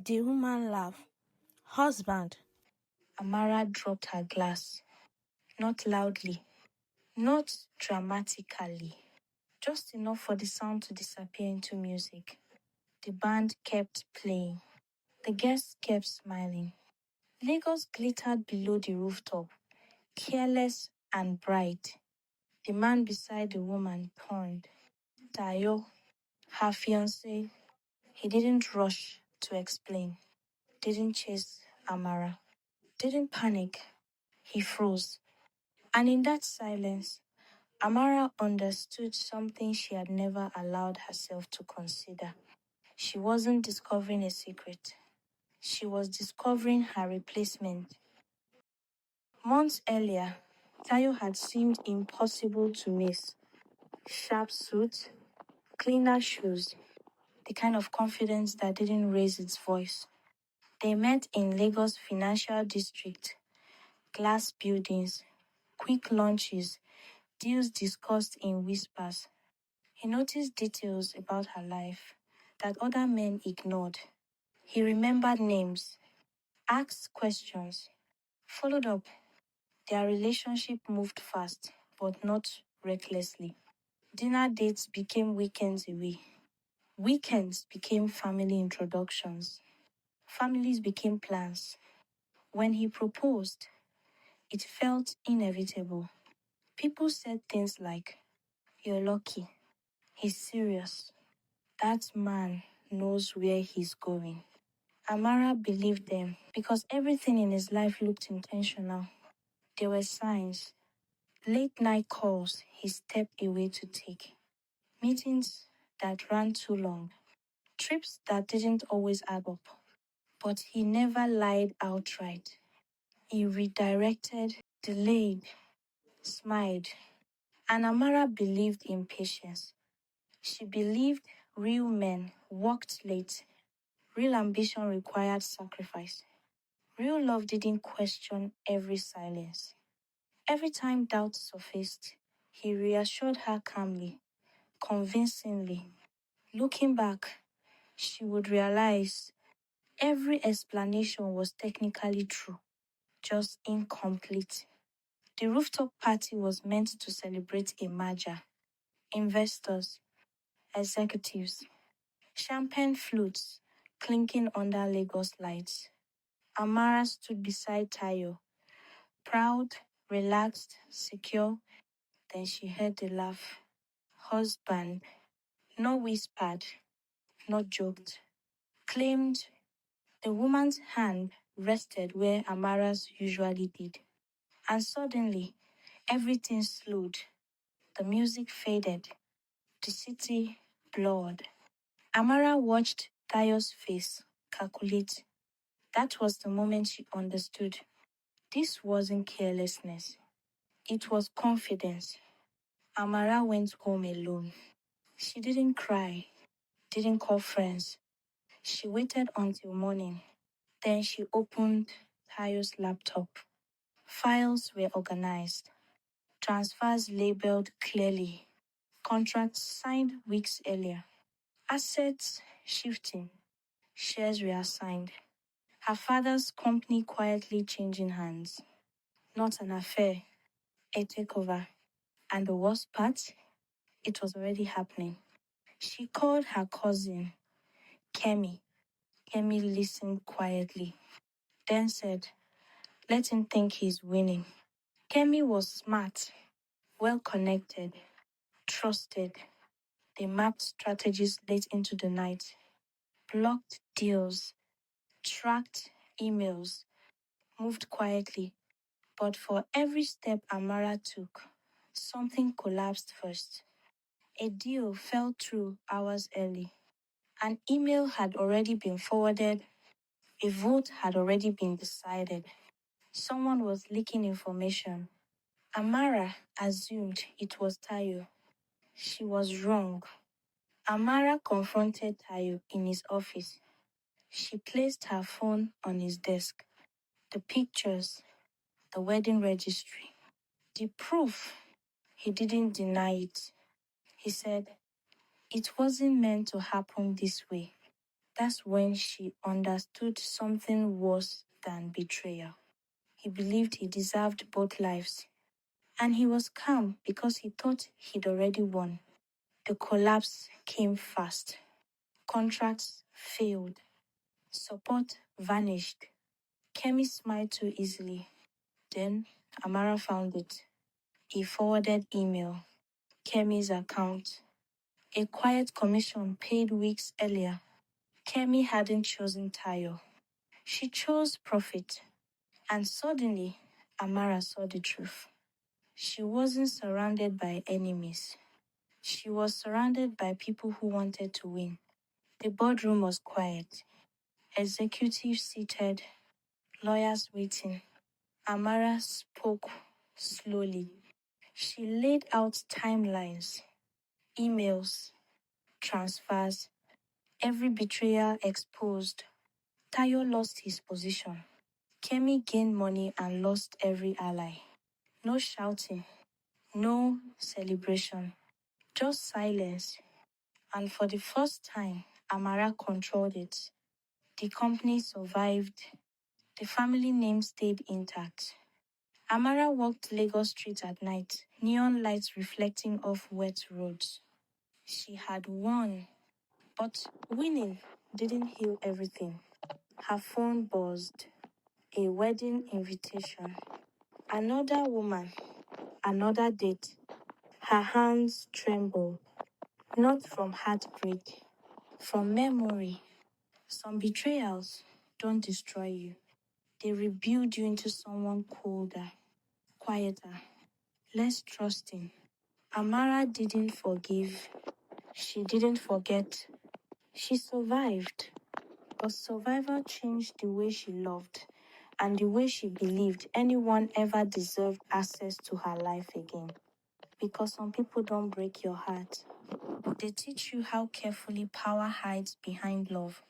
The woman laughed. Husband. Amara dropped her glass. Not loudly, not dramatically, just enough for the sound to disappear into music. The band kept playing. The guests kept smiling. Lagos glittered below the rooftop, careless and bright. The man beside the woman turned. Tayo, her fiancé. He didn't rush to explain, didn't chase Amara, didn't panic. He froze. And in that silence, Amara understood something she had never allowed herself to consider. She wasn't discovering a secret. She was discovering her replacement. Months earlier, Tayo had seemed impossible to miss. Sharp suit, cleaner shoes, the kind of confidence that didn't raise its voice. They met in Lagos Financial District, glass buildings, quick lunches, deals discussed in whispers. He noticed details about her life that other men ignored. He remembered names, asked questions, followed up. Their relationship moved fast, but not recklessly. Dinner dates became weekends away. Weekends became family introductions. Families became plans. When he proposed, it felt inevitable. People said things like, "You're lucky. He's serious. That man knows where he's going." Amara believed them because everything in his life looked intentional. There were signs, late night calls he stepped away to take, meetings that ran too long, trips that didn't always add up. But he never lied outright. He redirected, delayed, smiled. And Amara believed in patience. She believed real men worked late. Real ambition required sacrifice. Real love didn't question every silence. Every time doubt surfaced, he reassured her calmly, convincingly. Looking back, she would realize every explanation was technically true, just incomplete. The rooftop party was meant to celebrate a merger. Investors, executives, champagne flutes clinking under Lagos lights. Amara stood beside Tayo, proud, relaxed, secure. Then she heard the laugh. Husband, not whispered, not joked, claimed. The woman's hand rested where Amara's usually did. And suddenly, everything slowed. The music faded. The city blurred. Amara watched Tayo's face calculate. That was the moment she understood. This wasn't carelessness. It was confidence. Amara went home alone. She didn't cry, didn't call friends. She waited until morning. Then she opened Tayo's laptop. Files were organized, transfers labeled clearly, contracts signed weeks earlier, assets shifting, shares reassigned. Her father's company quietly changing hands. Not an affair, a takeover. And the worst part, it was already happening. She called her cousin, Kemi. Kemi listened quietly, then said, "Let him think he's winning." Kemi was smart, well connected, trusted. They mapped strategies late into the night, blocked deals, tracked emails, moved quietly. But for every step Amara took, something collapsed first. A deal fell through hours early. An email had already been forwarded. A vote had already been decided. Someone was leaking information. Amara assumed it was Tayo. She was wrong. Amara confronted Tayo in his office. She placed her phone on his desk. The pictures, the wedding registry, the proof. He didn't deny it. He said, "It wasn't meant to happen this way." That's when she understood something worse than betrayal. He believed he deserved both lives, and he was calm because he thought he'd already won. The collapse came fast. Contracts failed. Support vanished. Kemi smiled too easily. Then Amara found it. A forwarded email. Kemi's account. A quiet commission paid weeks earlier. Kemi hadn't chosen Tayo. She chose profit. And suddenly, Amara saw the truth. She wasn't surrounded by enemies. She was surrounded by people who wanted to win. The boardroom was quiet. Executives seated, lawyers waiting. Amara spoke slowly. She laid out timelines, emails, transfers, every betrayal exposed. Tayo lost his position. Kemi gained money and lost every ally. No shouting, no celebration, just silence. And for the first time, Amara controlled it. The company survived. The family name stayed intact. Amara walked Lagos streets at night, neon lights reflecting off wet roads. She had won, but winning didn't heal everything. Her phone buzzed. A wedding invitation. Another woman. Another date. Her hands trembled. Not from heartbreak, from memory. Some betrayals don't destroy you. They rebuild you into someone colder, quieter, less trusting. Amara didn't forgive. She didn't forget. She survived. But survival changed the way she loved and the way she believed anyone ever deserved access to her life again. Because some people don't break your heart. They teach you how carefully power hides behind love.